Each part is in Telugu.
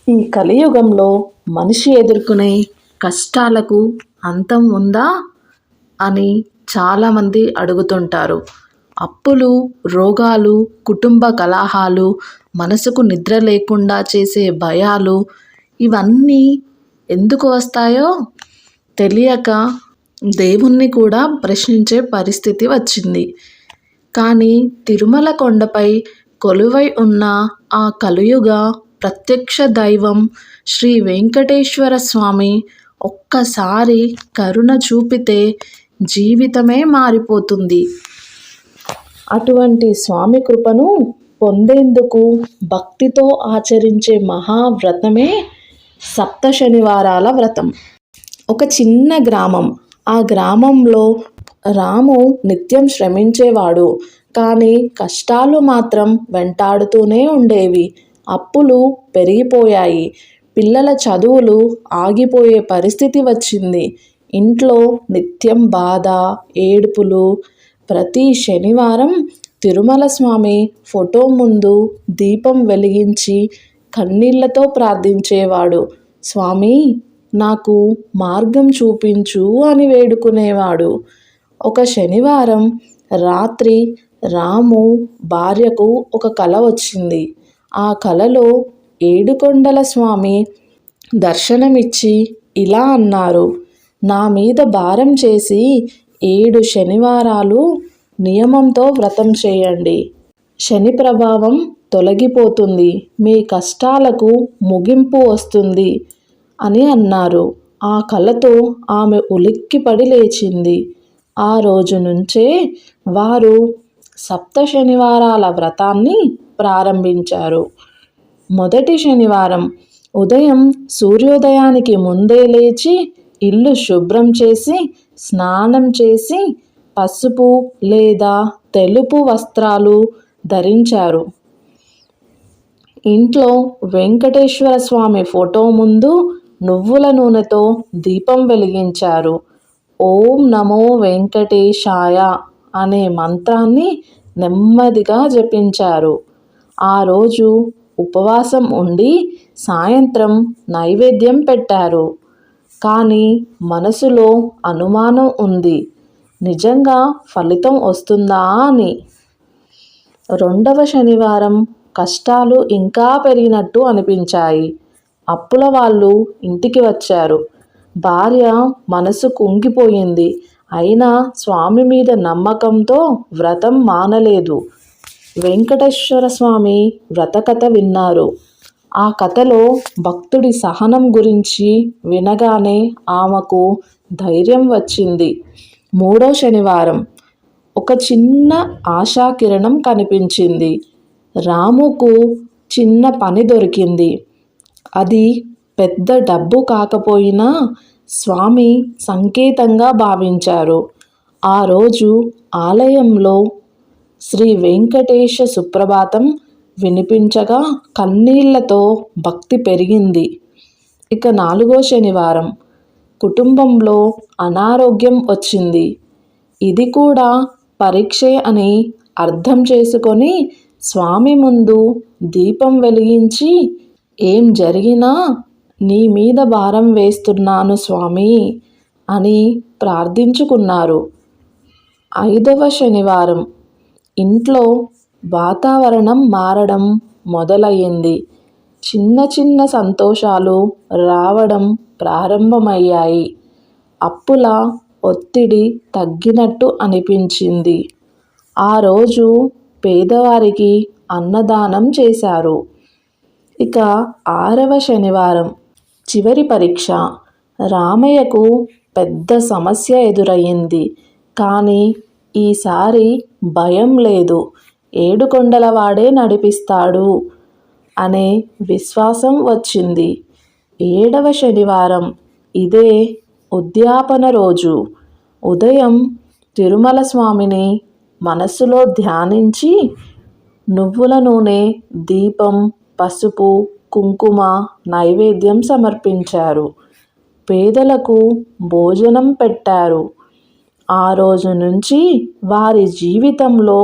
ఈ కలియుగంలో మనిషి ఎదుర్కొనే కష్టాలకు అంతం ఉందా అని చాలామంది అడుగుతుంటారు. అప్పులు, రోగాలు, కుటుంబ కలహాలు, మనసుకు నిద్ర లేకుండా చేసే భయాలు ఇవన్నీ ఎందుకు వస్తాయో తెలియక దేవుణ్ణి కూడా ప్రశ్నించే పరిస్థితి వచ్చింది. కానీ తిరుమల కొండపై కొలువై ఉన్న ఆ కలియుగ ప్రత్యక్ష దైవం శ్రీ వెంకటేశ్వర స్వామి ఒక్కసారి కరుణ చూపితే జీవితమే మారిపోతుంది. అటువంటి స్వామి కృపను పొందేందుకు భక్తితో ఆచరించే మహావ్రతమే సప్త శనివారాల వ్రతం. ఒక చిన్న గ్రామం. ఆ గ్రామంలో రాము నిత్యం శ్రమించేవాడు. కానీ కష్టాలు మాత్రం వెంటాడుతూనే ఉండేవి. అప్పులు పెరిగిపోయాయి. పిల్లల చదువులు ఆగిపోయే పరిస్థితి వచ్చింది. ఇంట్లో నిత్యం బాధ, ఏడుపులు. ప్రతి శనివారం తిరుమల స్వామి ఫోటో ముందు దీపం వెలిగించి కన్నీళ్లతో ప్రార్థించేవాడు. స్వామి, నాకు మార్గం చూపించు అని వేడుకునేవాడు. ఒక శనివారం రాత్రి రాము భార్యకు ఒక కల వచ్చింది. ఆ కలలో ఏడుకొండల స్వామి దర్శనమిచ్చి ఇలా అన్నారు: నా మీద భారం చేసి 7 శనివారాలు నియమంతో వ్రతం చేయండి. శని ప్రభావం తొలగిపోతుంది, మీ కష్టాలకు ముగింపు వస్తుంది అని అన్నారు. ఆ కలతో ఆమె ఉలిక్కిపడి లేచింది. ఆ రోజు నుంచే వారు సప్త శనివారాల వ్రతాన్ని ప్రారంభించారు. మొదటి శనివారం ఉదయం సూర్యోదయానికి ముందే లేచి ఇల్లు శుభ్రం చేసి స్నానం చేసి పసుపు లేదా తెలుపు వస్త్రాలు ధరించారు. ఇంట్లో వెంకటేశ్వర స్వామి ఫోటో ముందు నువ్వుల నూనెతో దీపం వెలిగించారు. ఓం నమో వెంకటేశాయ అనే మంత్రాన్ని నెమ్మదిగా జపించారు. ఆ రోజు ఉపవాసం ఉండి సాయంత్రం నైవేద్యం పెట్టారు. కానీ మనసులో అనుమానం ఉంది, నిజంగా ఫలితం వస్తుందా అని. రెండవ శనివారం కష్టాలు ఇంకా పెరిగినట్టు అనిపించాయి. అప్పుల వాళ్ళు ఇంటికి వచ్చారు. భార్య మనసు కుంగిపోయింది. అయినా స్వామి మీద నమ్మకంతో వ్రతం మానలేదు. వెంకటేశ్వర స్వామి వ్రతకథ విన్నారు. ఆ కథలో భక్తుడి సహనం గురించి వినగానే ఆమెకు ధైర్యం వచ్చింది. మూడో శనివారం ఒక చిన్న ఆశాకిరణం కనిపించింది. రాముకు చిన్న పని దొరికింది. అది పెద్ద డబ్బు కాకపోయినా స్వామి సంకేతంగా భావించారు. ఆ రోజు ఆలయంలో శ్రీ వెంకటేశ సుప్రభాతం వినిపించగా కన్నీళ్లతో భక్తి పెరిగింది. ఇక 4వ శనివారం కుటుంబంలో అనారోగ్యం వచ్చింది. ఇది కూడా పరీక్షే అని అర్థం చేసుకొని స్వామి ముందు దీపం వెలిగించి, ఏం జరిగినా నీ మీద భారం వేస్తున్నాను స్వామి అని ప్రార్థించుకున్నారు. 5వ శనివారం ఇంట్లో వాతావరణం మారడం మొదలయ్యింది. చిన్న చిన్న సంతోషాలు రావడం ప్రారంభమయ్యాయి. అప్పుల ఒత్తిడి తగ్గినట్టు అనిపించింది. ఆ రోజు పేదవారికి అన్నదానం చేశారు. ఇక 6వ శనివారం చివరి పరీక్ష. రామయ్యకు పెద్ద సమస్య ఎదురయ్యింది. కానీ ఈసారి భయం లేదు, ఏడుకొండలవాడే నడిపిస్తాడు అనే విశ్వాసం వచ్చింది. 7వ శనివారం ఇదే ఉద్యాపన రోజు. ఉదయం తిరుమల స్వామిని మనస్సులో ధ్యానించి నువ్వుల నూనె, దీపం, పసుపు, కుంకుమ నైవేద్యం సమర్పించారు. పేదలకు భోజనం పెట్టారు. ఆ రోజు నుంచి వారి జీవితంలో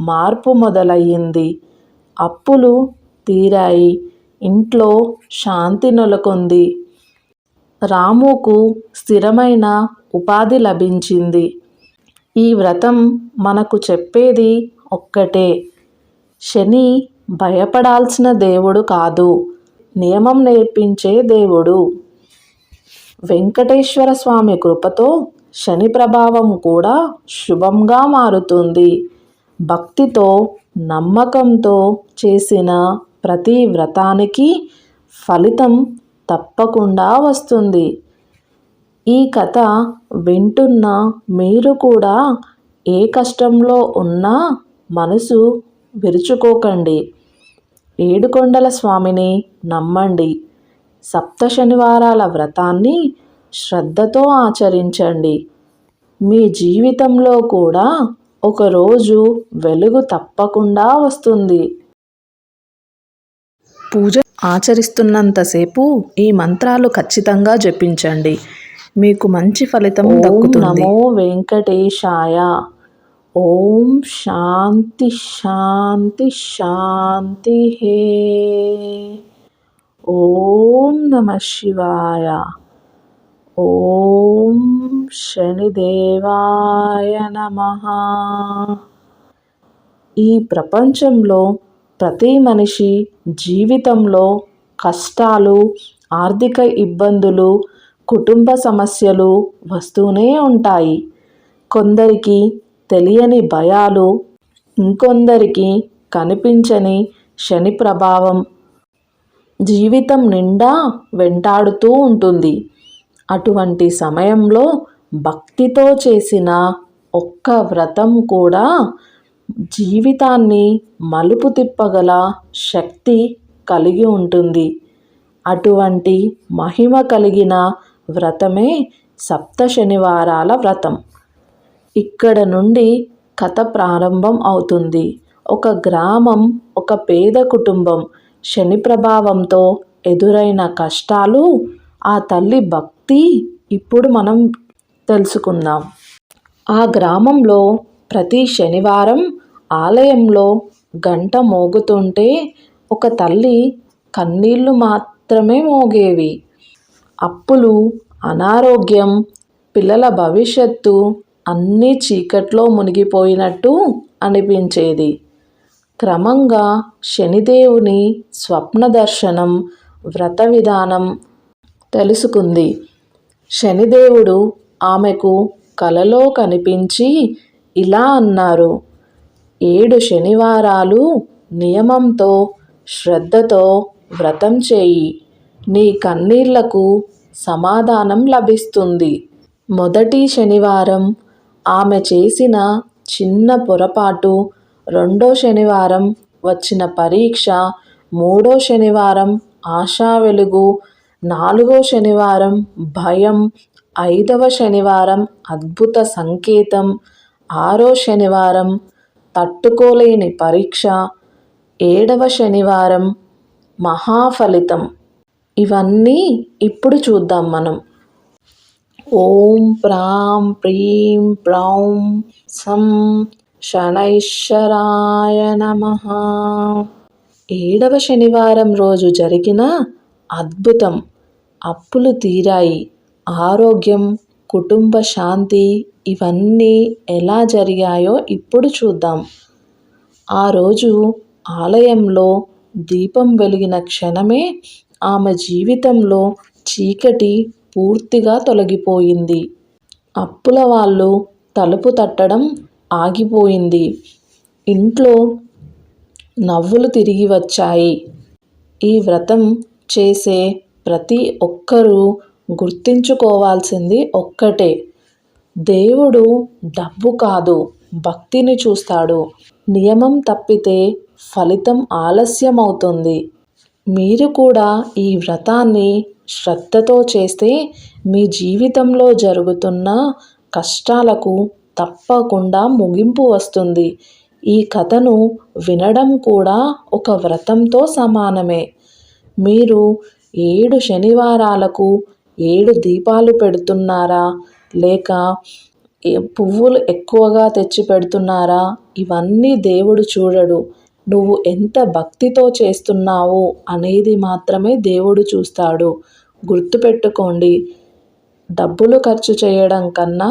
మార్పు మొదలయ్యింది. అప్పులు తీరాయి. ఇంట్లో శాంతి నెలకొంది. రాముకు స్థిరమైన ఉపాధి లభించింది. ఈ వ్రతం మనకు చెప్పేది ఒక్కటే, శని భయపడాల్సిన దేవుడు కాదు, నియమం నేర్పించే దేవుడు. వెంకటేశ్వర స్వామి కృపతో శని ప్రభావం కూడా శుభంగా మారుతుంది. భక్తితో, నమ్మకంతో చేసిన ప్రతి వ్రతానికి ఫలితం తప్పకుండా వస్తుంది. ఈ కథ వింటున్న మీరు కూడా ఏ కష్టంలో ఉన్నా మనసు విరుచుకోకండి. ఏడుకొండల స్వామిని నమ్మండి. సప్త శనివారాల వ్రతాన్ని శ్రద్ధతో ఆచరించండి. మీ జీవితంలో కూడా ఒకరోజు వెలుగు తప్పకుండా వస్తుంది. పూజ ఆచరిస్తున్నంతసేపు ఈ మంత్రాలు ఖచ్చితంగా జపించండి. మీకు మంచి ఫలితం దక్కుతుంది. నమో వెంకటేశాయ. ఓం శాంతి శాంతి శాంతి. ఓం నమః శివాయ. ఓం శనిదేవాయ నమః. ఈ ప్రపంచంలో ప్రతి మనిషి జీవితంలో కష్టాలు, ఆర్థిక ఇబ్బందులు, కుటుంబ సమస్యలు వస్తూనే ఉంటాయి. కొందరికి తెలియని భయాలు, ఇంకొందరికి కనిపించని శని ప్రభావం జీవితం నిండా వెంటాడుతూ ఉంటుంది. అటువంటి సమయంలో భక్తితో చేసిన ఒక్క వ్రతం కూడా జీవితాన్ని మలుపు తిప్పగల శక్తి కలిగి ఉంటుంది. అటువంటి మహిమ కలిగిన వ్రతమే సప్త శనివారాల వ్రతం. ఇక్కడ నుండి కథ ప్రారంభం అవుతుంది. ఒక గ్రామం, ఒక పేద కుటుంబం శని ప్రభావంతో ఎదురైన కష్టాలు, ఆ తల్లి భక్తి ఇప్పుడు మనం తెలుసుకుందాం. ఆ గ్రామంలో ప్రతి శనివారం ఆలయంలో గంట మోగుతుంటే ఒక తల్లి కన్నీళ్లు మాత్రమే మోగేవి. అప్పులు, అనారోగ్యం, పిల్లల భవిష్యత్తు అన్నీ చీకట్లో మునిగిపోయినట్టు అనిపించేది. క్రమంగా శనిదేవుని స్వప్న దర్శనం, వ్రత విధానం తెలుసుకుంది. శనిదేవుడు ఆమెకు కలలో కనిపించి ఇలా అన్నారు: 7 శనివారాలు నియమంతో, శ్రద్ధతో వ్రతం చేయి. నీ కన్నీళ్లకు సమాధానం లభిస్తుంది. మొదటి శనివారం ఆమె చేసిన చిన్న పొరపాటు, రెండో శనివారం వచ్చిన పరీక్ష, మూడో శనివారం ఆశా వెలుగు, నాలుగో శనివారం భయం, 5వ శనివారం అద్భుత సంకేతం, 6వ శనివారం తట్టుకోలేని పరీక్ష, 7వ శనివారం మహాఫలితం. ఇవన్నీ ఇప్పుడు చూద్దాం మనం. ఓం ప్రాం ప్రీం ప్రౌం సం శనైశ్చరాయ నమః. 7వ శనివారం రోజు జరిగిన అద్భుతం. అప్పులు తీరాయి, ఆరోగ్యం, కుటుంబ శాంతి ఇవన్నీ ఎలా జరిగాయో ఇప్పుడు చూద్దాం. ఆ రోజు ఆలయంలో దీపం వెలిగిన క్షణమే ఆమె జీవితంలో చీకటి పూర్తిగా తొలగిపోయింది. అప్పుల వాళ్ళు తలుపు తట్టడం ఆగిపోయింది. ఇంట్లో నవ్వులు తిరిగి వచ్చాయి. ఈ వ్రతం చేసే ప్రతి ఒక్కరూ గుర్తుంచుకోవాల్సింది ఒక్కటే: దేవుడు డబ్బు కాదు, భక్తిని చూస్తాడు. నియమం తప్పితే ఫలితం ఆలస్యమవుతుంది. మీరు కూడా ఈ వ్రతాన్ని శ్రద్ధతో చేస్తే మీ జీవితంలో జరుగుతున్న కష్టాలకు తప్పకుండా ముగింపు వస్తుంది. ఈ కథను వినడం కూడా ఒక వ్రతంతో సమానమే. మీరు 7 శనివారాలకు 7 దీపాలు పెడుతున్నారా, లేక పువ్వులు ఎక్కువగా తెచ్చి పెడుతున్నారా, ఇవన్నీ దేవుడు చూడడు. నువ్వు ఎంత భక్తితో చేస్తున్నావు అనేది మాత్రమే దేవుడు చూస్తాడు. గుర్తుపెట్టుకోండి, డబ్బులు ఖర్చు చేయడం కన్నా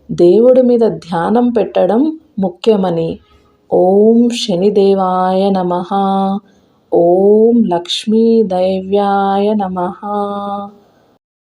దేవుడి మీద ధ్యానం పెట్టడం ముఖ్యమని. ఓం శనిదేవాయ నమః. ఓం లక్ష్మీదేవ్యాయ నమః.